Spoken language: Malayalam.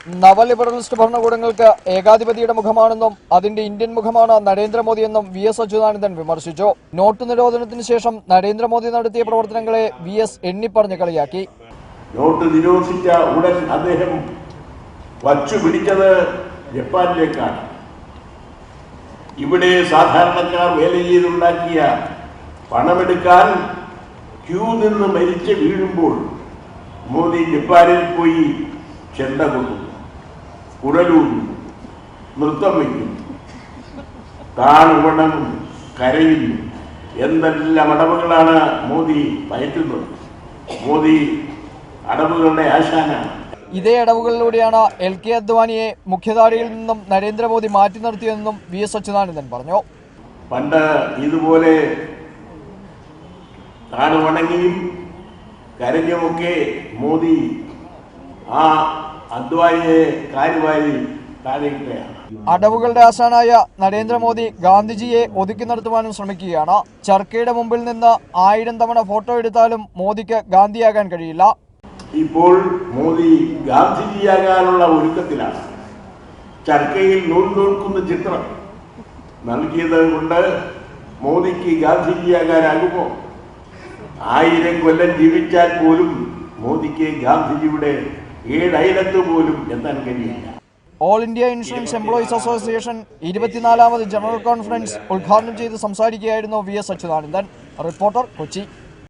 നവലിബറലിസ്റ്റ് ഭരണകൂടങ്ങൾക്ക് ഏകാധിപതിയുടെ മുഖമാണെന്നും അതിന്റെ ഇന്ത്യൻ മുഖമാണ് നരേന്ദ്രമോദിയെന്നും വി.എസ്. അച്യുതാനന്ദൻ വിമർശിച്ചു. നോട്ട് നിരോധനത്തിന് ശേഷം നരേന്ദ്രമോദി നടത്തിയ പ്രവർത്തനങ്ങളെ വി.എസ്. എണ്ണിപ്പറഞ്ഞ് കളിയാക്കി. നോട്ട് നിരോധിച്ച ഉടൻ അദ്ദേഹം വച്ചുപിടിച്ചത് ജപ്പാനിലേക്കാണ്. ഇവിടെ സാധാരണക്കാർ വേല ചെയ്തുണ്ടാക്കിയ പണമെടുക്കാൻ ക്യൂ നിന്ന് മരിച്ച് വീഴുമ്പോൾ മോദി ജപ്പാനിൽ പോയി ചെണ്ട കൊണ്ടു, കുഴലൂരും, നൃത്തം വയ്ക്കും, താണുവണങ്ങും, കരയുന്നു. എന്തെല്ലാം അടവുകളാണ് മോദി പയറ്റുന്നത്. മോദി അടവുകളുടെ ആശാനാണ്. ഇതേ അടവുകളിലൂടെയാണ് എൽ.കെ. അദ്വാനിയെ മുഖ്യധാരയിൽ നിന്നും നരേന്ദ്രമോദി മാറ്റി നിർത്തിയതെന്നും വി.എസ്. അച്യുതാനന്ദൻ പറഞ്ഞു. പണ്ട് ഇതുപോലെ താണുവണങ്ങിയും കരഞ്ഞുമൊക്കെ മോദി ആ അദ്വാനിയെ കാര്യമായി താഴെയിട്ടയാണ്. അടവുകളുടെ ആശാനായ നരേന്ദ്രമോദി ഗാന്ധിജിയെ ഒതുക്കി നിർത്തുവാനും ശ്രമിക്കുകയാണ്. ചർക്കയുടെ മുമ്പിൽ നിന്ന് 1000 തവണ ഫോട്ടോ എടുത്താലും മോദിക്ക് ഗാന്ധിയാകാൻ കഴിയില്ല. ഇപ്പോൾ മോദി ഗാന്ധിജിയാകാനുള്ള ഒരുക്കത്തിലാണ്. ചർക്കയിൽ നൂൽക്കുന്ന ചിത്രം നൽകിയത് കൊണ്ട് മോദിക്ക് ഗാന്ധിജിയാകാനാകുമോ? 1000 കൊല്ലം ജീവിച്ചാൽ പോലും മോദിക്ക് ഗാന്ധിജിയുടെ 7 അയലത്ത് പോലും എത്താൻ കഴിയില്ല. All India insurance employees association 24ാമത് ജനറൽ കോൺഫറൻസ് ഉദ്ഘാടനം ചെയ്ത് സംസാരിക്കുകയായിരുന്നു വി.എസ്. അച്യുതാനന്ദൻ. റിപ്പോർട്ടർ, കൊച്ചി.